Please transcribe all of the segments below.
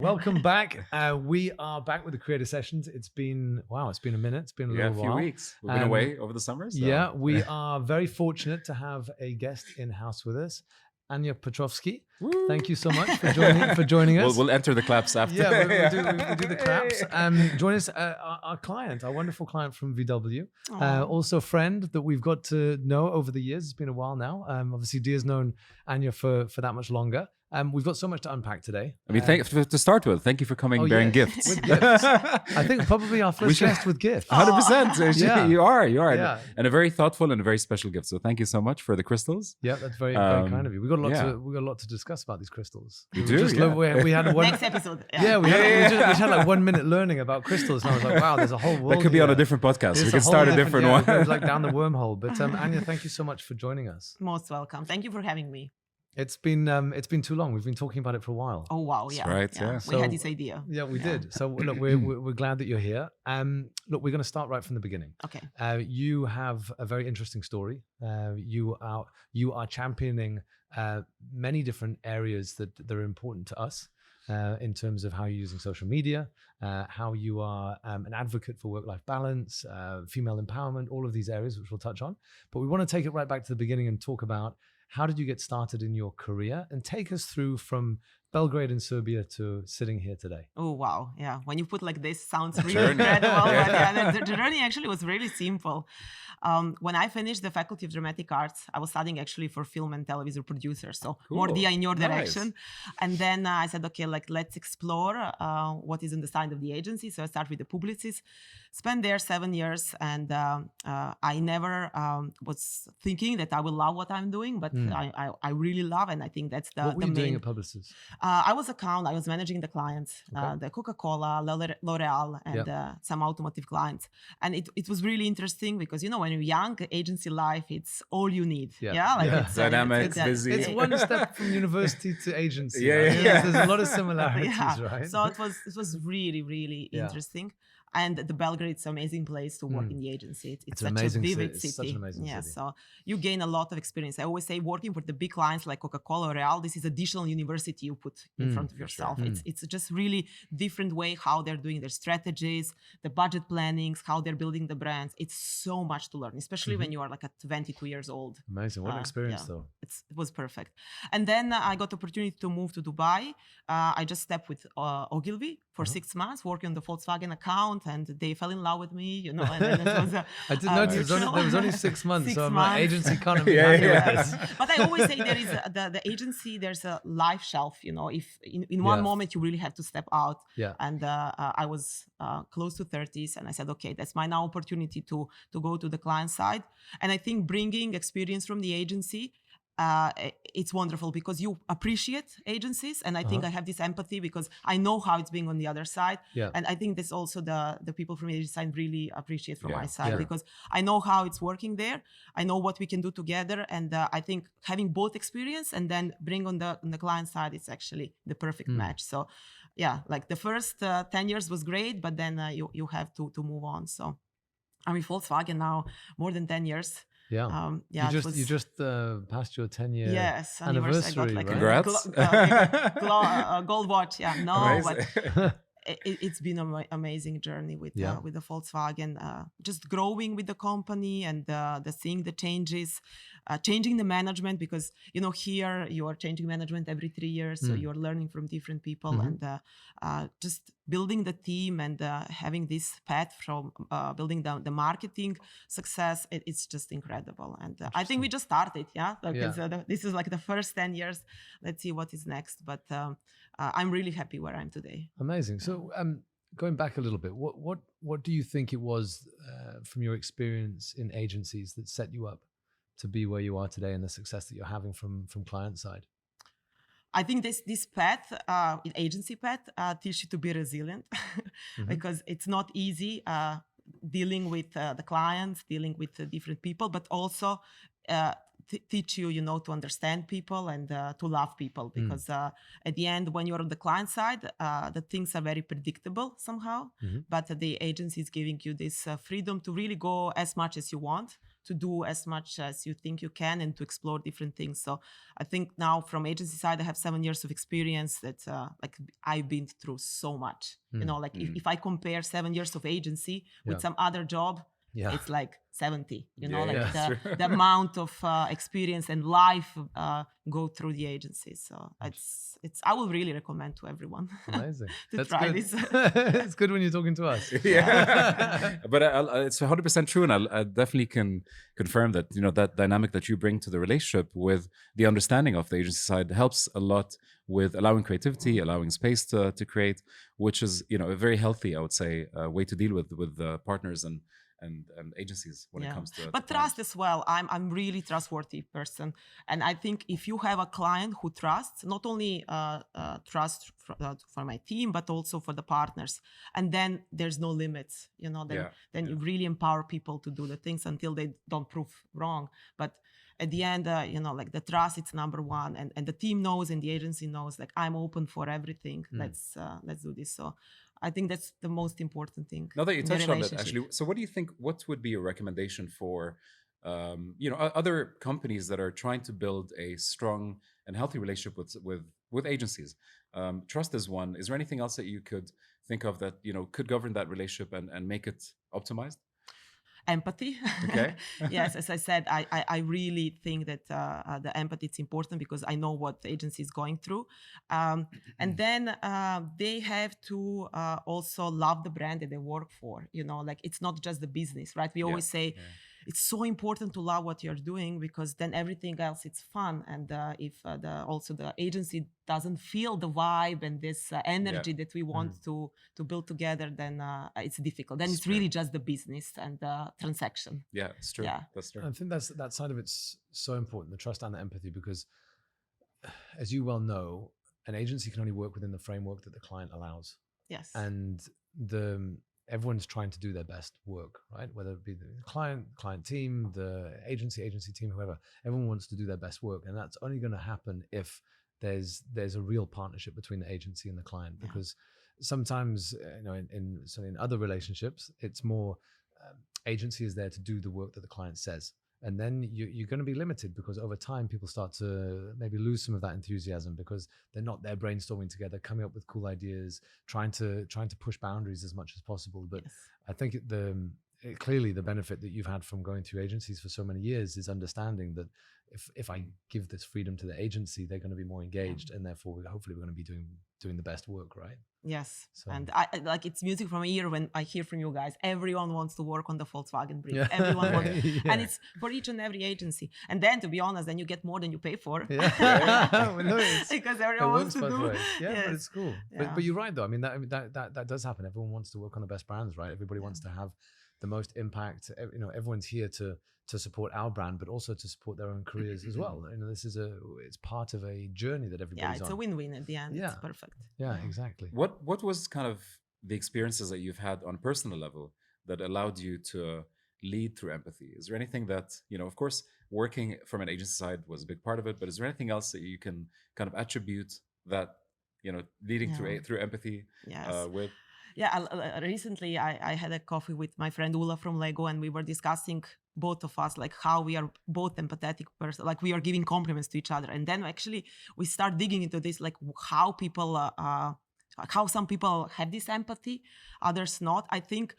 Welcome back. We are back with the Creator Sessions. It's been a minute. It's been a little while. A few weeks. We've been away over the summer. So. Yeah, we are very fortunate to have a guest in-house with us, Anja Petrovski. Woo. Thank you so much for joining us. We'll enter the claps after. Yeah, we'll do the claps. Join us, our client, our wonderful client from VW. Also a friend that we've got to know over the years. It's been a while now. Obviously, Dia's known Anja for that much longer. We've got so much to unpack today. I mean, to start with, thank you for coming bearing gifts. With gifts. I think probably our first guest with gifts. 100%. Yeah. You are. Yeah. And a very thoughtful and a very special gift. So thank you so much for the crystals. Yeah, that's very kind of you. We got a lot to discuss about these crystals. We do. We had next episode. We had like 1 minute learning about crystals, and I was like, wow, there's a whole world. That could be on a different podcast. We could start a different one. It was like down the wormhole. But Anja, thank you so much for joining us. Most welcome. Thank you for having me. It's been too long. We've been talking about it for a while. Oh wow, yeah, that's right. Yeah. We had this idea. Yeah, we did. So look, we're glad that you're here. Look, we're going to start right from the beginning. Okay. You have a very interesting story. You are championing many different areas that are important to us in terms of how you're using social media, how you are an advocate for work-life balance, female empowerment, all of these areas which we'll touch on. But we want to take it right back to the beginning and talk about how did you get started in your career, and take us through from Belgrade in Serbia to sitting here today. Oh, wow. Yeah. When you put like this, sounds really incredible. But the journey actually was really simple. When I finished the Faculty of Dramatic Arts, I was studying actually for film and television producer. So more Dia in your direction. And then I said, okay, let's explore what is on the side of the agency. So I started with the publicist, spent there 7 years. And I never was thinking that I will love what I'm doing, but I really love, and I think that's the main. What were you doing at Publicis? I was managing the clients, the Coca-Cola, L'Oreal, and some automotive clients. And it was really interesting because, when you're young, agency life, it's all you need. It's dynamic, busy. It's one step from university to agency. Yeah. There's a lot of similarities, right? So it was really, really interesting. And the Belgrade, it's an amazing place to work in the agency. It's such a vivid city. It's such an amazing city. So you gain a lot of experience. I always say working for the big clients like Coca-Cola or Real, this is additional university you put in front of yourself. Sure. It's just really different way how they're doing their strategies, the budget plannings, how they're building the brands. It's so much to learn, especially when you are like at 22 years old. Amazing. What an experience though. It was perfect. And then I got the opportunity to move to Dubai. I just stepped with Ogilvy for 6 months, working on the Volkswagen account, and they fell in love with me, And then it was I didn't notice there was only 6 months, 6 so months. my agency can't be happy with this. But I always say there is the agency. There's a life shelf. If in one moment you really have to step out. Yeah. And I was close to 30s, and I said, okay, that's my now opportunity to go to the client side. And I think bringing experience from the agency. It's wonderful because you appreciate agencies, and I think I have this empathy because I know how it's being on the other side, and I think that's also the people from the agency side really appreciate from my side because I know how it's working there. I know what we can do together, and I think having both experience and then bring on the client side, it's actually the perfect match. So, like the first 10 years was great, but then you have to move on. So I'm with Volkswagen now more than 10 years. Yeah. You just passed your 10-year anniversary, I got like Congrats. a gold watch. Yeah, no, Amazing. but it's been an amazing journey with the Volkswagen. Just growing with the company and seeing the changes, changing the management because here you are changing management every 3 years, so you're learning from different people and just building the team and having this path from building the marketing success. It's just incredible, and I think we just started. This is like the first 10 years. Let's see what is next, but I'm really happy where I'm today. Amazing. So going back a little bit, what do you think it was from your experience in agencies that set you up to be where you are today and the success that you're having from client side? I think this path, agency path, teaches you to be resilient because it's not easy dealing with the clients, dealing with different people, but also teach you, to understand people and to love people because at the end, when you're on the client side, the things are very predictable somehow, but the agency is giving you this freedom to really go as much as you want. do as much as you think you can and to explore different things. So I think now from agency side, I have 7 years of experience that like I've been through so much. You know, like if I compare 7 years of agency with some other job, it's like 70, you know, like the amount of experience and life go through the agency. So it's I will really recommend to everyone Amazing. to That's try good. this. It's good when you're talking to us. But it's 100% true, and I definitely can confirm that, you know, that dynamic that you bring to the relationship with the understanding of the agency side helps a lot with allowing creativity, allowing space to create, which is, you know, a very healthy, I would say, way to deal with partners and agencies when it comes to but trust as well. I'm really trustworthy person, and I think if you have a client who trusts, not only trust for my team but also for the partners, and then there's no limits, you know, then you really empower people to do the things until they don't prove wrong. But at the end, you know, like the trust, it's number one, and the team knows and the agency knows, like I'm open for everything. Let's do this. So I think that's the most important thing. Now that you touched on that, actually, so what do you think? What would be a recommendation for, you know, other companies that are trying to build a strong and healthy relationship with agencies? Trust is one. Is there anything else that you could think of that, you know, could govern that relationship and make it optimized? Empathy. Okay. Yes, as I said, I really think that the empathy is important because I know what the agency is going through, and then they have to also love the brand that they work for. You know, like it's not just the business, right? We always say it's so important to love what you're doing because then everything else it's fun. And if also the agency doesn't feel the vibe and this energy that we want to build together, then it's difficult. Then it's really just the business and the transaction. Yeah, it's true. Yeah, that's true. I think that side of it's so important, the trust and the empathy, because as you well know, an agency can only work within the framework that the client allows. Yes. And everyone's trying to do their best work, right? Whether it be the client team, the agency team, whoever, everyone wants to do their best work. And that's only going to happen if there's a real partnership between the agency and the client, because sometimes, you know, in other relationships, it's more agency is there to do the work that the client says. And then you're going to be limited because over time people start to maybe lose some of that enthusiasm because they're not there brainstorming together, coming up with cool ideas, trying to push boundaries as much as possible. But I think clearly the benefit that you've had from going through agencies for so many years is understanding that if I give this freedom to the agency, they're going to be more engaged, and therefore hopefully we're going to be doing the best work, right? Yes. So. And I like it's music from my ear when I hear from you guys. Everyone wants to work on the Volkswagen brief. Everyone wants, and it's for each and every agency. And then, to be honest, then you get more than you pay for. Because everyone wants to do. But it's cool. But you're right though. I mean that does happen. Everyone wants to work on the best brands, right? Everybody wants to have the most impact. You know, everyone's here to support our brand, but also to support their own careers as well. You know, it's part of a journey that everybody's on. Yeah, it's a win-win at the end. Yeah. It's perfect. Yeah, exactly. What was kind of the experiences that you've had on a personal level that allowed you to lead through empathy? Is there anything that, you know, of course, working from an agency side was a big part of it, but is there anything else that you can kind of attribute that, you know, leading through empathy with? Yeah, recently I had a coffee with my friend Ula from Lego, and we were discussing, both of us, like how we are both empathetic person, like we are giving compliments to each other. And then actually we start digging into this, like how people, how some people have this empathy, others not. I think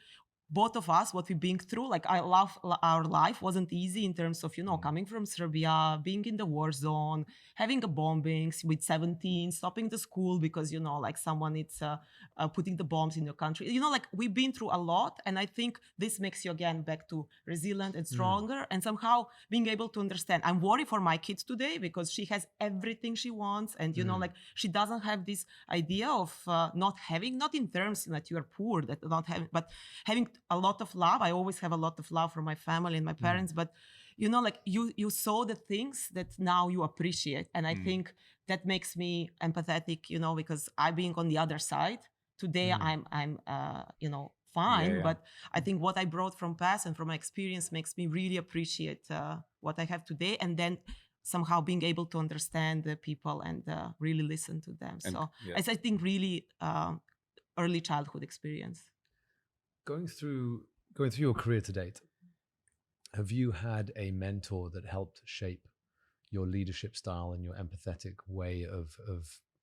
both of us, what we've been through, like I love our life wasn't easy in terms of, you know, coming from Serbia, being in the war zone, having a bombings with 17, stopping the school because, you know, like someone is putting the bombs in your country. You know, like we've been through a lot. And I think this makes you again back to resilient and stronger and somehow being able to understand. I'm worried for my kids today because she has everything she wants. And, you know, like she doesn't have this idea of not having, not in terms that you are poor, that not having, but having a lot of love. I always have a lot of love for my family and my parents, but you know, like you saw the things that now you appreciate. And I think that makes me empathetic, you know, because I being on the other side today, I'm you know, fine. But I think what I brought from past and from my experience makes me really appreciate what I have today. And then somehow being able to understand the people and really listen to them. And, so it's, I think, really early childhood experience. Going through your career to date, have you had a mentor that helped shape your leadership style and your empathetic way of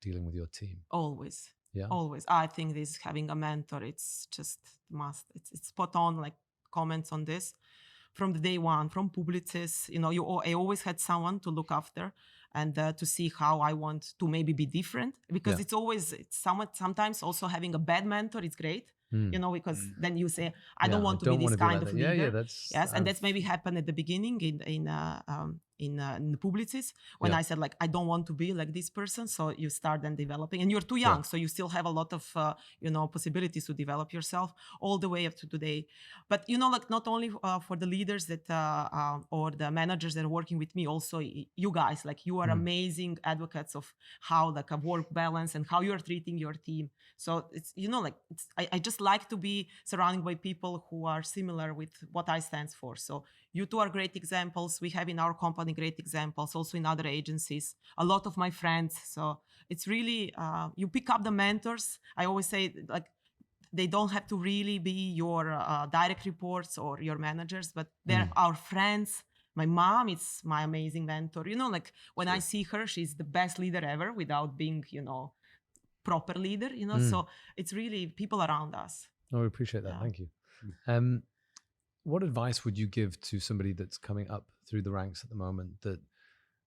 dealing with your team? Always. Yeah. Always. I think this having a mentor, it's just must. It's spot on, like comments on this. From the day one, from Publicis, I always had someone to look after and to see how I want to maybe be different, because sometimes also having a bad mentor is great, because then you say, I don't want to be this kind of leader. Yeah, that's yes, and that's maybe happened at the beginning in the Publicis, when I said, like, I don't want to be like this person. So you start then developing, and you're too young, so you still have a lot of possibilities to develop yourself all the way up to today. But like, not only for the leaders that or the managers that are working with me, also you guys, like, you are amazing advocates of how, like, a work balance and how you're treating your team. So it's like, I just like to be surrounded by people who are similar with what I stand for. So you two are great examples. We have in our company great examples, also in other agencies, a lot of my friends. So it's really, you pick up the mentors. I always say, like, they don't have to really be your direct reports or your managers, but they're our friends. My mom is my amazing mentor. Like, when I see her, she's the best leader ever without being, proper leader, So it's really people around us. Oh, we appreciate that. Thank you. What advice would you give to somebody that's coming up through the ranks at the moment that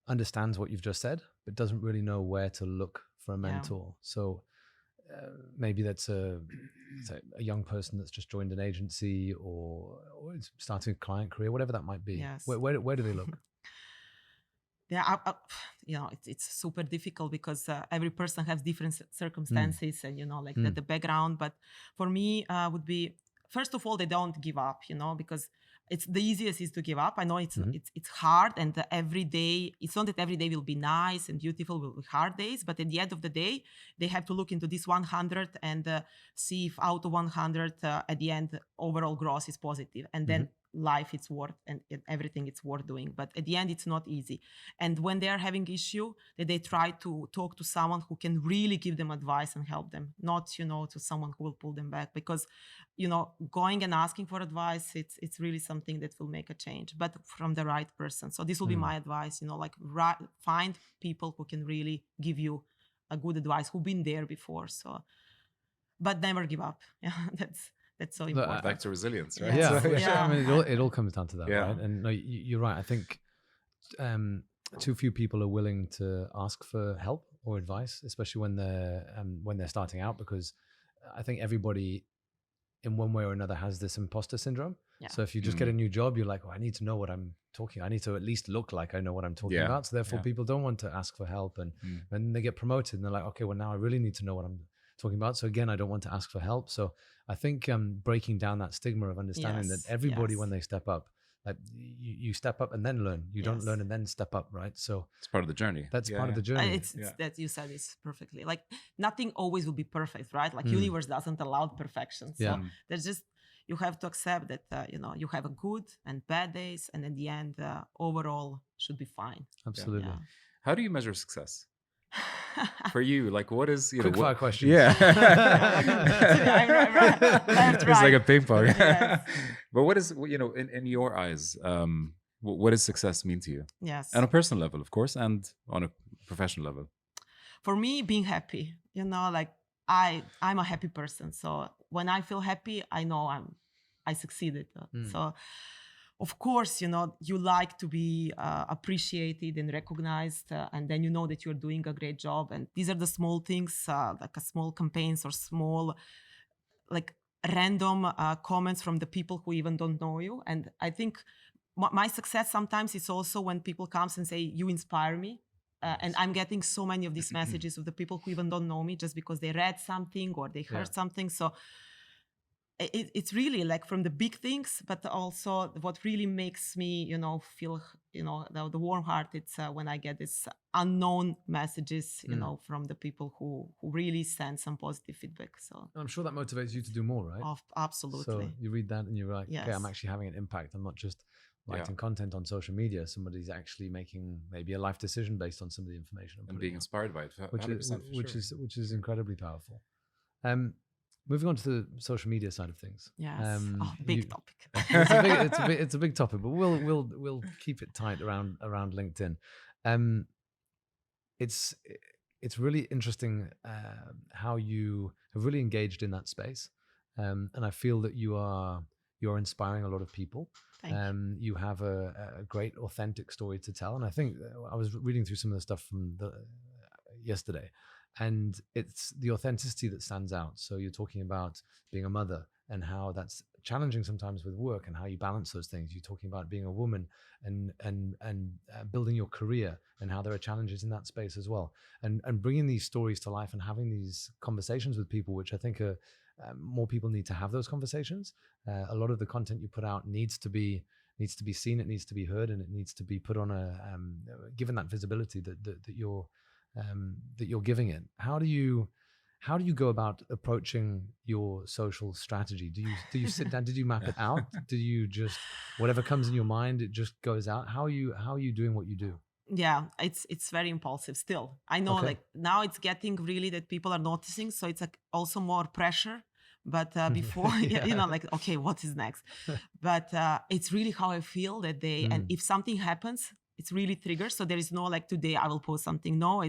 understands what you've just said, but doesn't really know where to look for a mentor? So maybe that's a young person that's just joined an agency or is starting a client career, whatever that might be. Yes. Where do they look? Yeah, it's super difficult because every person has different circumstances and like the background. But for me, would be, first of all, they don't give up, because it's the easiest is to give up. I know it's hard, and every day, it's not that every day will be nice and beautiful, will be hard days, but at the end of the day, they have to look into this 100 and see if out of 100 at the end overall growth is positive, and then life it's worth, and everything it's worth doing. But at the end, it's not easy. And when they are having issue, that they try to talk to someone who can really give them advice and help them, not to someone who will pull them back, because going and asking for advice, it's really something that will make a change, but from the right person. So this will be my advice, like, find people who can really give you a good advice, who've been there before. So, but never give up. Yeah, that's so important. Back to resilience, right? I mean, it all comes down to that, right? And no, you're right. I think too few people are willing to ask for help or advice, especially when they're starting out, because I think everybody in one way or another has this imposter syndrome. So if you just get a new job, you're like, I need to know what I'm talking. I need to at least look like I know what I'm talking about. So therefore people don't want to ask for help. And when they get promoted and they're like, okay, well, now I really need to know what I'm talking about. So again, I don't want to ask for help. So I think breaking down that stigma of understanding that everybody, when they step up, like you step up and then learn. You don't learn and then step up, right? So it's part of the journey. That's part of the journey. It's that you said is perfectly. Like, nothing always will be perfect, right? Like universe doesn't allow perfection. So there's just, you have to accept that you have a good and bad days, and in the end, overall should be fine. Absolutely. How do you measure success? For you, like, what is quick fire questions? Yeah, right. It's like a ping pong. But what is in your eyes? What does success mean to you? Yes, on a personal level, of course, and on a professional level. For me, being happy. Like, I'm a happy person. So when I feel happy, I know I succeeded. So. Of course, you like to be appreciated and recognized, and then that you're doing a great job. And these are the small things, like a small campaigns or small, like, random comments from the people who even don't know you. And I think my success sometimes is also when people come and say, you inspire me. And I'm getting so many of these messages of the people who even don't know me, just because they read something or they heard something. So it's really, like, from the big things, but also what really makes me, feel, the warm heart. It's when I get these unknown messages, from the people who really send some positive feedback. So I'm sure that motivates you to do more, right? Absolutely. So you read that and you're like, okay, I'm actually having an impact. I'm not just writing content on social media. Somebody's actually making maybe a life decision based on some of the information and being inspired by it, which is incredibly powerful. moving on to the social media side of things. Yes. Big topic. It's a big topic, but we'll keep it tight around LinkedIn. It's really interesting how you have really engaged in that space, and I feel that you're inspiring a lot of people. You have a great authentic story to tell, and I think I was reading through some of the stuff from yesterday, and it's the authenticity that stands out. So you're talking about being a mother and how that's challenging sometimes with work and how you balance those things. You're talking about being a woman and building your career and how there are challenges in that space as well. And bringing these stories to life and having these conversations with people, which I think are more people need to have those conversations. A lot of the content you put out needs to be seen, it needs to be heard, and it needs to be put on given that visibility that you're giving it. How do you go about approaching your social strategy? Do you sit down? Did you map it out? Do you just, whatever comes in your mind, it just goes out? How are you doing what you do? Yeah, it's very impulsive still. I know, like now it's getting really that people are noticing, so it's like also more pressure. But before, like, okay, what is next? But it's really how I feel that day. And if something happens, it's really triggers. So there is no like, today I will post something. No,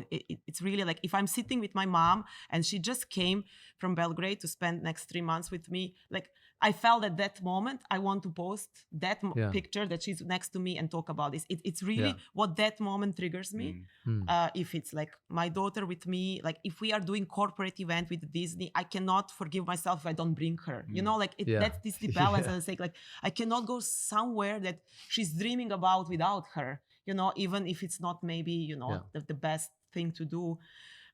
it's really like if I'm sitting with my mom and she just came from Belgrade to spend next 3 months with me, like I felt at that moment, I want to post that picture that she's next to me and talk about this. It's really what that moment triggers me. If it's like my daughter with me, like if we are doing corporate event with Disney, I cannot forgive myself if I don't bring her. You know, like that's this the balance. And I say, like, I cannot go somewhere that she's dreaming about without her. You know, even if it's not maybe, the best thing to do.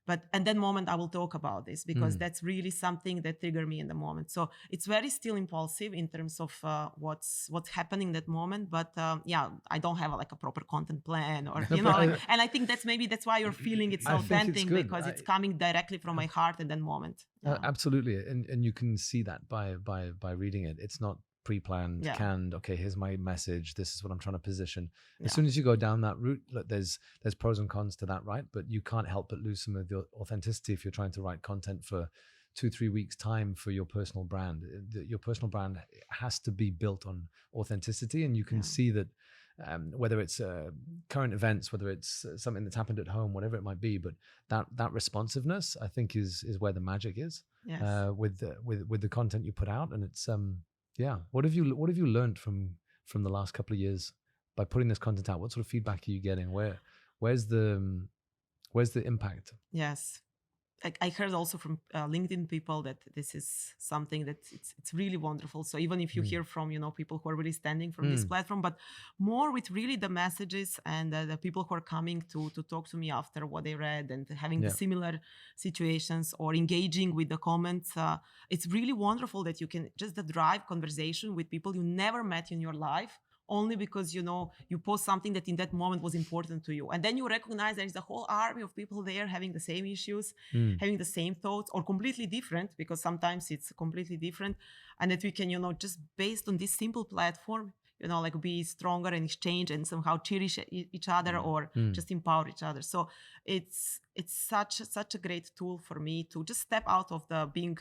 But at that moment, I will talk about this because that's really something that triggered me in the moment. So it's very still impulsive in terms of what's happening that moment. But I don't have like a proper content plan or, and I think that's why you're feeling it's authentic because it's coming directly from my heart at that moment. Absolutely. And you can see that by reading it. It's not pre-planned, canned. Okay, here's my message. This is what I'm trying to position. As soon as you go down that route, look, there's pros and cons to that, right? But you can't help but lose some of the authenticity if you're trying to write content for 2-3 weeks time for your personal brand. Your personal brand has to be built on authenticity, and you can see that whether it's current events, whether it's something that's happened at home, whatever it might be, but that responsiveness, I think, is where the magic is. With the content you put out, and it's What have you learned from the last couple of years by putting this content out? What sort of feedback are you getting? Where's the impact? Yes. I heard also from LinkedIn people that this is something that it's really wonderful. So even if you hear from, people who are really standing from this platform, but more with really the messages and the people who are coming to talk to me after what they read and having the similar situations or engaging with the comments. It's really wonderful that you can just drive conversation with people you never met in your life, only because, you post something that in that moment was important to you. And then you recognize there is a whole army of people there having the same issues, having the same thoughts, or completely different, because sometimes it's completely different. And that we can, just based on this simple platform, like be stronger and exchange and somehow cherish each other or just empower each other. So it's such a great tool for me to just step out of the being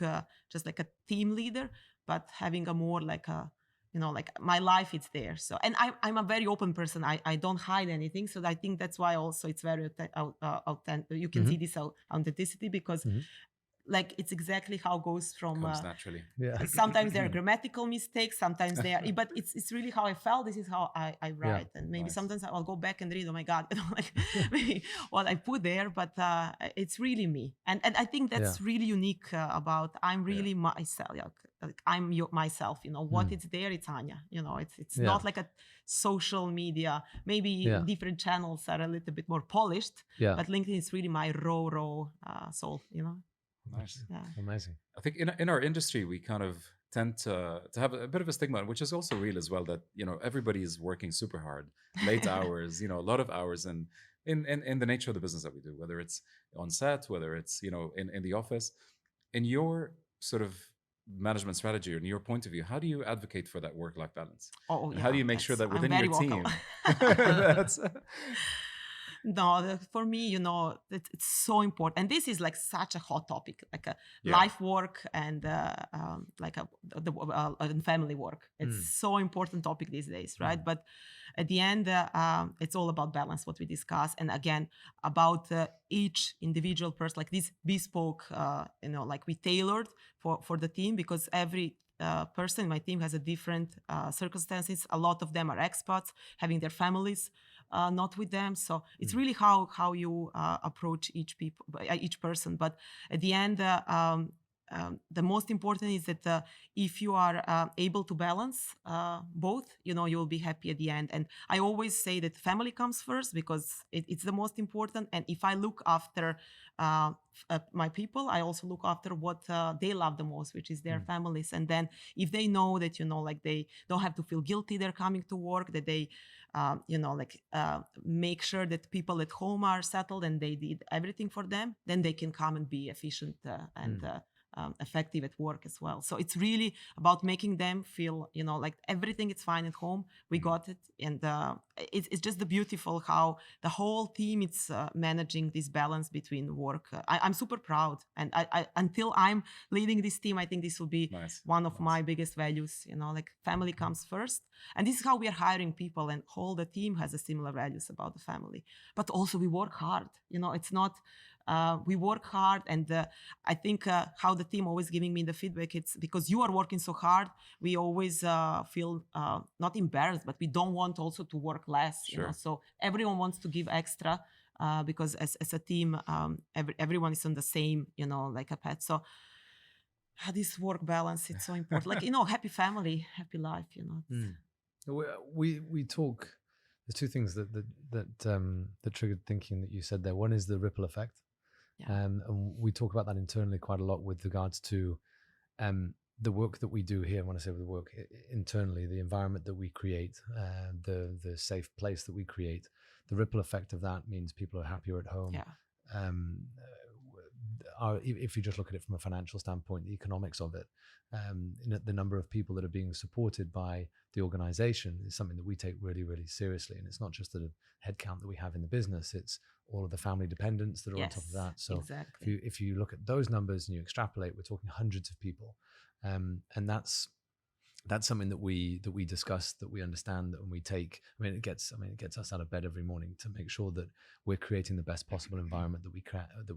just like a team leader, but having a more like a, like my life, it's there. So, and I'm a very open person. I don't hide anything. So I think that's why also it's very authentic. You can see this authenticity because like it's exactly how it goes from comes naturally. Sometimes there are grammatical mistakes, sometimes they are, but it's really how I felt. This is how I write. And maybe sometimes I'll go back and read, oh my God, like maybe what I put there, but it's really me. And I think that's really unique about I'm really myself. Like I'm myself, what it's there, it's Anja, it's not like a social media, maybe different channels are a little bit more polished, but LinkedIn is really my raw soul, Nice. Yeah. Amazing. I think in our industry, we kind of tend to have a bit of a stigma, which is also real as well, that, everybody is working super hard, late hours, a lot of hours, and in the nature of the business that we do, whether it's on set, whether it's, in the office. In your sort of management strategy, or in your point of view, how do you advocate for that work-life balance? Oh, and how do you make sure that within your team No, for me, it's so important, and this is like such a hot topic, like a Yeah. life work and and family work. It's so important topic these days, right? But at the end, it's all about balance, what we discuss, and again about each individual person, like this bespoke, like we tailored for the team, because every person in my team has a different circumstances. A lot of them are expats, having their families not with them. So it's really how you approach each person. But at the end, the most important is that if you are able to balance both, you'll be happy at the end. And I always say that family comes first, because it's the most important. And if I look after my people, I also look after what they love the most, which is their families. And then if they know that, like they don't have to feel guilty they're coming to work, that they make sure that people at home are settled and they did everything for them, then they can come and be efficient and effective at work as well. So it's really about making them feel, like everything is fine at home. We got it. And it's just the beautiful how the whole team is managing this balance between work. I'm super proud. And I until I'm leading this team, I think this will be one of my biggest values, like family comes first. And this is how we are hiring people, and whole the team has a similar values about the family. But also we work hard. It's not we work hard, and I think how the team always giving me the feedback, it's because you are working so hard, we always feel not embarrassed, but we don't want also to work less. So everyone wants to give extra because as a team, everyone is on the same, like a pet. So this work balance, it's so important. Like, happy family, happy life. We talk. There's two things that triggered thinking that you said there. One is the ripple effect. And we talk about that internally quite a lot with regards to the work that we do here. When I say the work internally, the environment that we create, the safe place that we create, the ripple effect of that means people are happier at home. If you just look at it from a financial standpoint, the economics of it, the number of people that are being supported by the organization is something that we take really, really seriously. And it's not just the headcount that we have in the business, it's all of the family dependents that are on top of that. So if you look at those numbers and you extrapolate, we're talking hundreds of people. And that's something that we discuss, that we understand, and we take. It gets us out of bed every morning to make sure that we're creating the best possible environment that we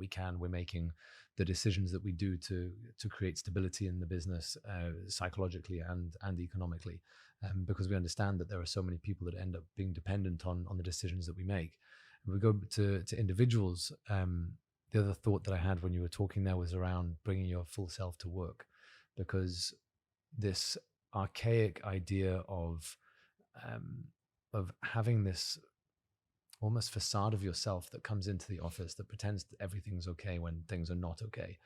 can. We're making the decisions that we do to create stability in the business, psychologically and economically, because we understand that there are so many people that end up being dependent on the decisions that we make. If we go to individuals, the other thought that I had when you were talking there was around bringing your full self to work, because this archaic idea of having this almost facade of yourself that comes into the office that pretends that everything's okay when things are not okay,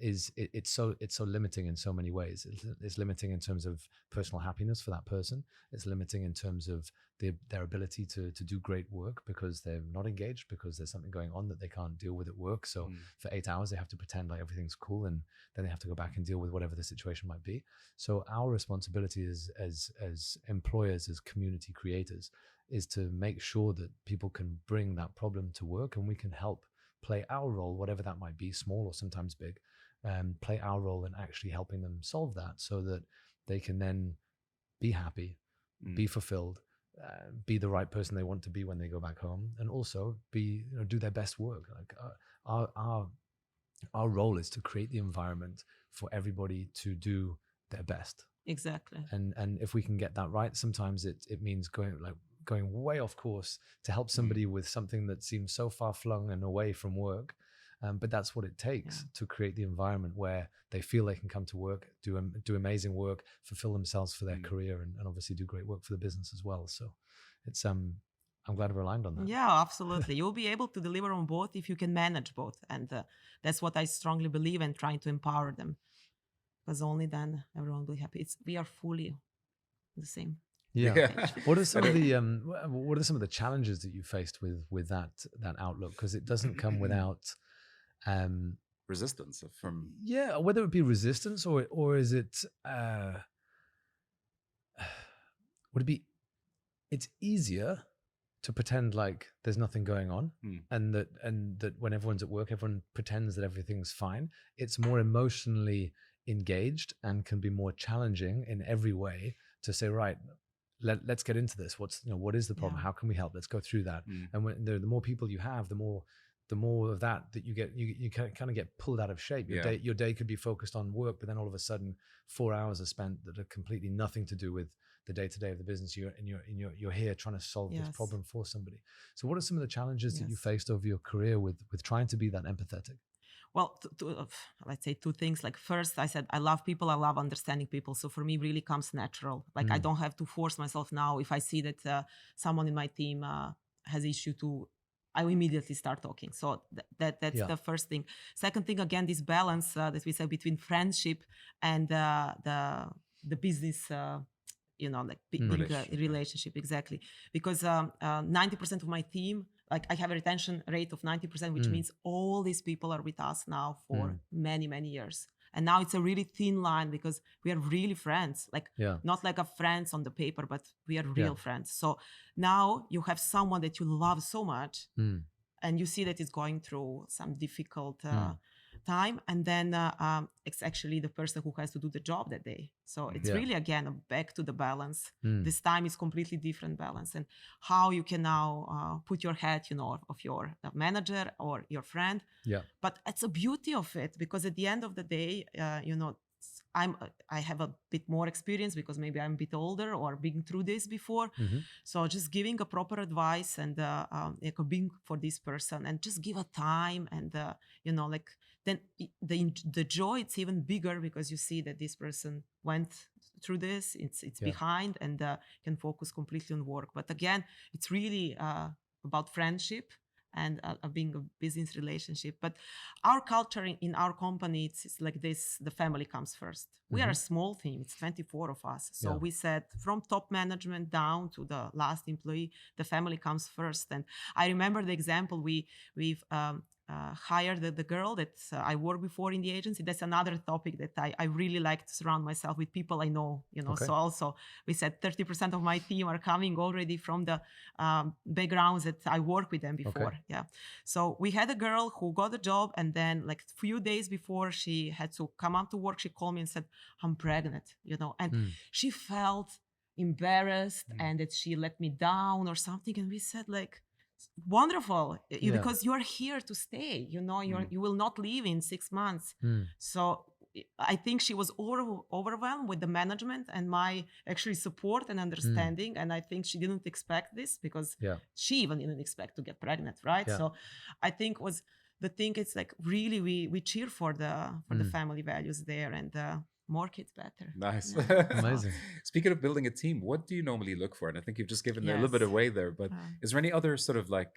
it's so limiting in so many ways. It's limiting in terms of personal happiness for that person. It's limiting in terms of their ability to do great work, because they're not engaged, because there's something going on that they can't deal with at work. So for 8 hours, they have to pretend like everything's cool, and then they have to go back and deal with whatever the situation might be. So our responsibility as employers, as community creators, is to make sure that people can bring that problem to work, and we can help play our role, whatever that might be, small or sometimes big, play our role in actually helping them solve that, so that they can then be happy, be fulfilled, be the right person they want to be when they go back home, and also do their best work. Like our role is to create the environment for everybody to do their best. Exactly. And if we can get that right, sometimes it means going way off course to help somebody with something that seems so far flung and away from work. But that's what it takes to create the environment where they feel they can come to work, do amazing work, fulfill themselves for their career, and obviously do great work for the business as well. So it's I'm glad we're aligned on that. Yeah, absolutely. You'll be able to deliver on both if you can manage both. And that's what I strongly believe in, trying to empower them, because only then everyone will be happy. We are fully the same. Yeah. What are some of the challenges that you faced with that outlook? Because it doesn't come without resistance from whether it be resistance or is it would it be, it's easier to pretend like there's nothing going on, Mm. and that when everyone's at work, everyone pretends that everything's fine. It's more emotionally engaged and can be more challenging in every way to say, right, let's get into this. What is the problem? Yeah. How can we help? Let's go through that. Mm. And when the more people you have, the more of that you get, you kind of get pulled out of shape. Your day could be focused on work, but then all of a sudden 4 hours are spent that are completely nothing to do with the day-to-day of the business. You're here trying to solve this Yes. problem for somebody. So what are some of the challenges that you Yes. faced over your career with trying to be that empathetic? Well, let's say two things. Like first, I said I love people. I love understanding people. So for me, really comes natural. Like I don't have to force myself now. If I see that someone in my team has issue I will immediately start talking. So that's the first thing. Second thing, again, this balance that we said between friendship and the business. Like big relationship, exactly. Because 90% of my team, like I have a retention rate of 90%, which means all these people are with us now for many, many years. And now it's a really thin line because we are really friends, like not like a friends on the paper, but we are real friends. So now you have someone that you love so much and you see that it's going through some difficult time, and then it's actually the person who has to do the job that day. So it's really, again, back to the balance. This time is completely different balance, and how you can now put your head, of your manager or your friend. But it's a beauty of it, because at the end of the day, I have a bit more experience because maybe I'm a bit older or been through this before. So just giving a proper advice and being for this person, and just give a time, and then the joy, it's even bigger because you see that this person went through this. It's behind, and can focus completely on work. But again, it's really about friendship and being a business relationship. But our culture in our company, it's like this: the family comes first. We are a small team, it's 24 of us. So we said from top management down to the last employee, the family comes first. And I remember the example, we've hired the girl that I worked before in the agency. That's another topic that I really like to surround myself with people I know, So also we said 30% of my team are coming already from the backgrounds that I worked with them before. So we had a girl who got a job, and then like a few days before she had to come out to work, she called me and said, I'm pregnant, and she felt embarrassed and that she let me down or something. And we said, like, wonderful, because you are here to stay, you will not leave in 6 months. So I think she was overwhelmed with the management and my actually support and understanding. And I think she didn't expect this, because she even didn't expect to get pregnant, right? So I think was the thing, it's like really we cheer for the family values there, and more kids better. Nice. Amazing. Speaking of building a team, what do you normally look for? And I think you've just given a little bit away there, but is there any other sort of like,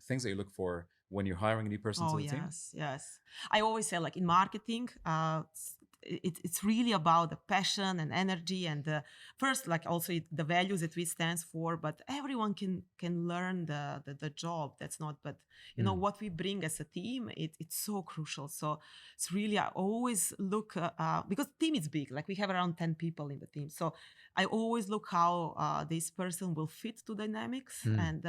things that you look for when you're hiring a new person to the team? Yes. I always say, like in marketing, it's really about the passion and energy, and first, like also the values that we stands for. But everyone can learn the job. That's not, but what we bring as a team, it's so crucial. So it's really, I always look because the team is big. Like we have around 10 people in the team. So I always look how this person will fit to dynamics, and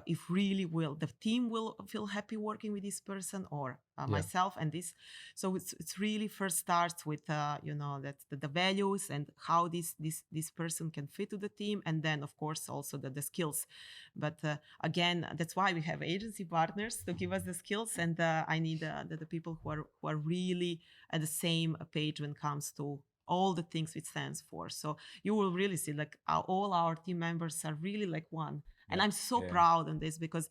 if really the team will feel happy working with this person, or myself and this. So it's really first starts with that the values and how this person can fit to the team, and then of course also the skills. But again, that's why we have agency partners to give us the skills, and I need the people who are really at the same page when it comes to all the things it stands for. So you will really see, like, all our team members are really like one. And I'm so proud of this, because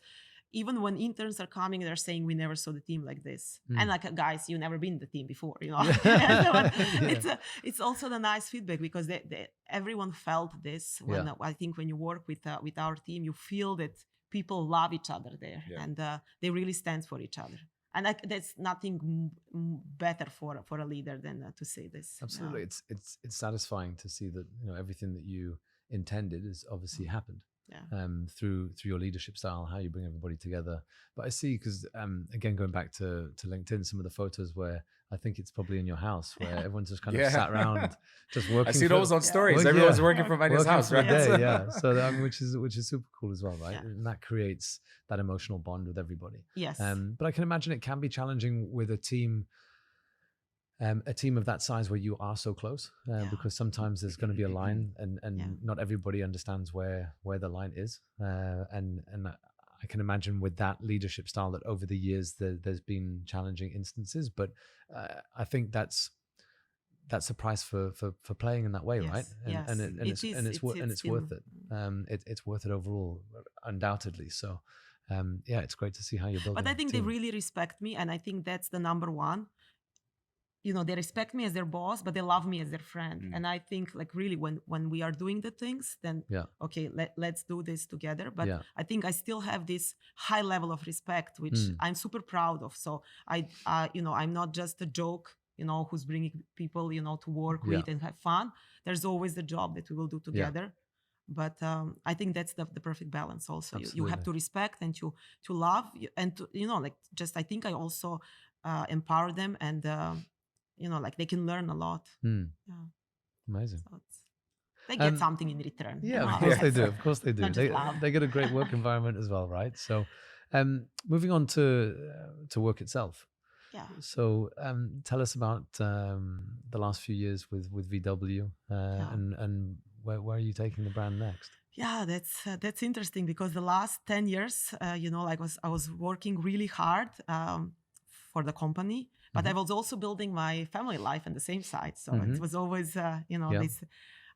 even when interns are coming, they're saying, we never saw the team like this. And like, guys, you never been in the team before, It's also the nice feedback, because everyone felt this. When I think when you work with our team, you feel that people love each other there, and they really stand for each other. And that's nothing better for a leader than to say this. Absolutely. It's satisfying to see that everything that you intended has obviously happened. through your leadership style, how you bring everybody together. But I see, because again, going back to LinkedIn, some of the photos where I think it's probably in your house where everyone's just kind of sat around just working. I see those on stories. Well, Everyone's working from Anja's house, for the right? day, yeah. So which is super cool as well, right? And that creates that emotional bond with everybody. Yes. But I can imagine it can be challenging with a team of that size where you are so close, because sometimes there's going to be a line, and not everybody understands where the line is, and I can imagine with that leadership style that over the years there's been challenging instances, but I think that's the price for playing in that way, right? It's worth it. It's worth it overall, undoubtedly. So it's great to see how you're building. But I think they really respect me, and I think that's the number one. They respect me as their boss, but they love me as their friend. And I think, like, really, when we are doing the things, then okay, let's do this together. But I think I still have this high level of respect, which I'm super proud of. So I'm not just a joke, who's bringing people, to work with and have fun. There's always the job that we will do together. But I think that's the perfect balance. Also, you have to respect and to love, and to, I think I also empower them, and they can learn a lot. Amazing. So they get something in return. Of course they do. Of course they do. They get a great work environment as well, right? So moving on to work itself. So tell us about the last few years with VW, and where are you taking the brand next? Yeah, that's interesting, because the last 10 years, I was working really hard for the company, but I was also building my family life on the same side. So it was always, this.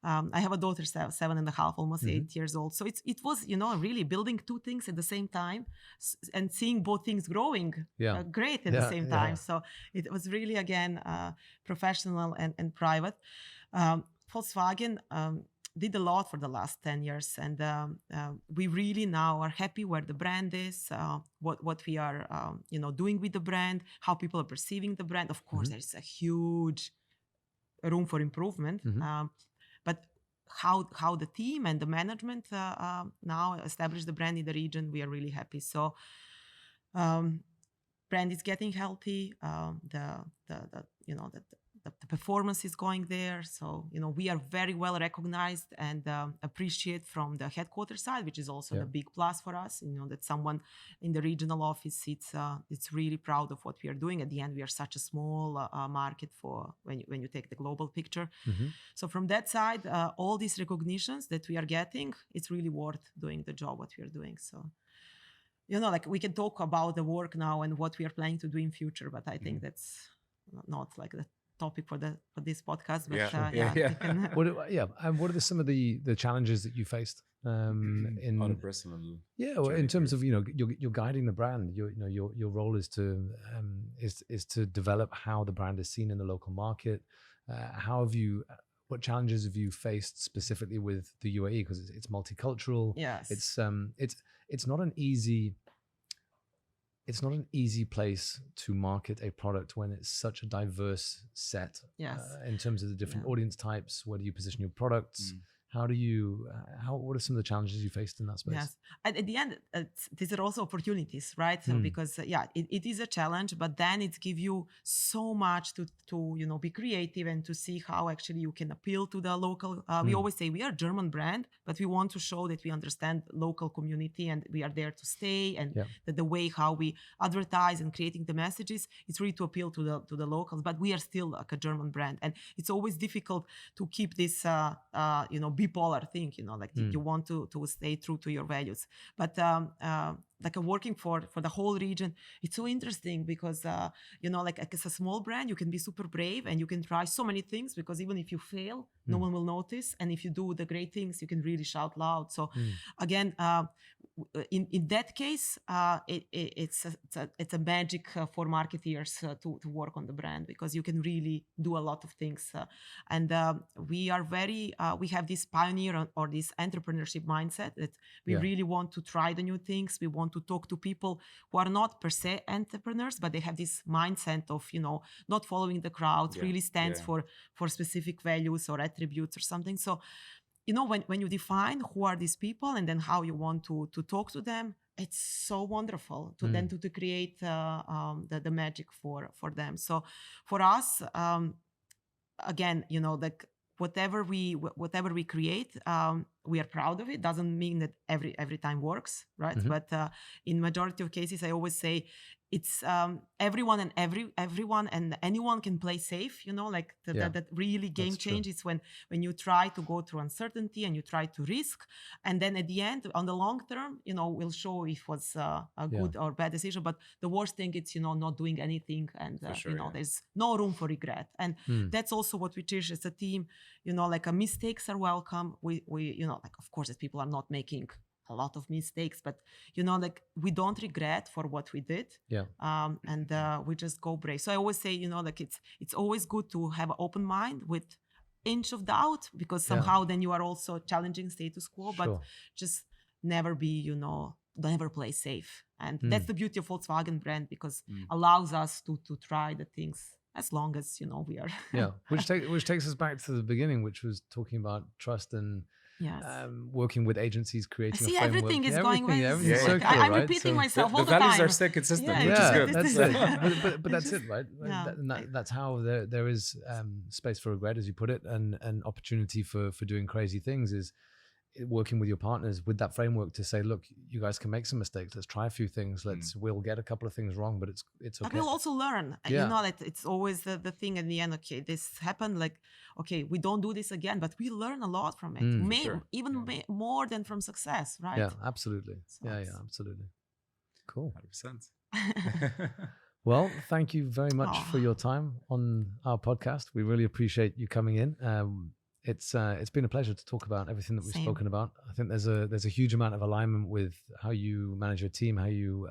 I have a daughter, 7.5, almost 8 years old. So it was, really building two things at the same time, and seeing both things growing great at the same time. So it was really, again, professional and private. Volkswagen did a lot for the last 10 years, and we really now are happy where the brand is, what we are doing with the brand, how people are perceiving the brand. Of course, there's a huge room for improvement, but how the team and the management now establish the brand in the region, we are really happy. So brand is getting healthy, the performance is going there. So, we are very well recognized and appreciated from the headquarters side, which is also the big plus for us, that someone in the regional office, it's really proud of what we are doing. At the end, we are such a small market for when you take the global picture. So from that side, all these recognitions that we are getting, it's really worth doing the job, what we are doing. So, we can talk about the work now and what we are planning to do in future, but I think that's not like the topic for this podcast. But and what are some of the challenges that you faced on a personal in terms of you're guiding the brand, your role is to develop how the brand is seen in the local market. What challenges have you faced specifically with the UAE, because it's multicultural? It's not an easy place to market a product when it's such a diverse set in terms of the different audience types. Where do you position your products? What are some of the challenges you faced in that space? Yes, and at the end, these are also opportunities, right? So because it is a challenge, but then it gives you so much to be creative and to see how actually you can appeal to the local. We always say we are a German brand, but we want to show that we understand local community and we are there to stay, and that the way how we advertise and creating the messages, it's really to appeal to the locals. But we are still like a German brand, and it's always difficult to keep this bipolar thing, you want to stay true to your values. But working for the whole region, it's so interesting because as a small brand, you can be super brave and you can try so many things, because even if you fail, no one will notice, and if you do the great things, you can really shout loud. So again, in that case, it's a magic for marketeers to work on the brand, because you can really do a lot of things, and we have this pioneer or this entrepreneurship mindset that we really want to try the new things. We want to talk to people who are not per se entrepreneurs, but they have this mindset of not following the crowd, really stands for specific values or attributes or something. So when you define who are these people and then how you want to talk to them, it's so wonderful to then to create the magic for them. So for us, again, like whatever we create, we are proud of it. Doesn't mean that every time works, right? But in majority of cases, I always say it's everyone and anyone can play safe. Like that really game change is when you try to go through uncertainty and you try to risk, and then at the end, on the long term, we'll show if it was a good or bad decision. But the worst thing is not doing anything, and there's no room for regret. And that's also what we teach as a team. Like mistakes are welcome. We like, of course, as people are not making a lot of mistakes, but like we don't regret for what we did. And we just go brave. So I always say, like it's always good to have an open mind with inch of doubt, because somehow then you are also challenging status quo. But just never be, never play safe. And that's the beauty of Volkswagen brand, because allows us to try the things as long as we are. Which takes us back to the beginning, which was talking about trust and working with agencies, creating a framework. Everything is going well. Everything's circular, I'm right? repeating myself all the values time. are staying consistent, which is good. That's it. But that's it, right? That's how there is space for regret, as you put it, and an opportunity for doing crazy things is working with your partners with that framework to say, look, you guys can make some mistakes. Let's try a few things. We'll get a couple of things wrong, but it's okay. But we'll also learn. It's always the thing in the end. Okay, this happened. Like, okay, we don't do this again, but we learn a lot from it. More than from success, right? Yeah, absolutely. So absolutely. Cool. 100%. Well, thank you very much for your time on our podcast. We really appreciate you coming in. It's been a pleasure to talk about everything that we've spoken about. I think there's a huge amount of alignment with how you manage your team, how you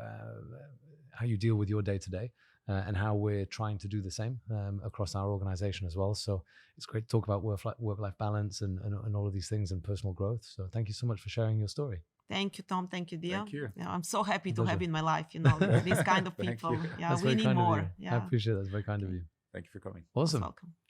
deal with your day to day, and how we're trying to do the same across our organization as well. So it's great to talk about work-life balance and all of these things and personal growth. So thank you so much for sharing your story. Thank you, Tom. Thank you, Dia. Thank you. I'm so happy to have in my life, these kind of people. That's we need more. I appreciate that. That's very kind of you. Thank you for coming. Awesome. Welcome.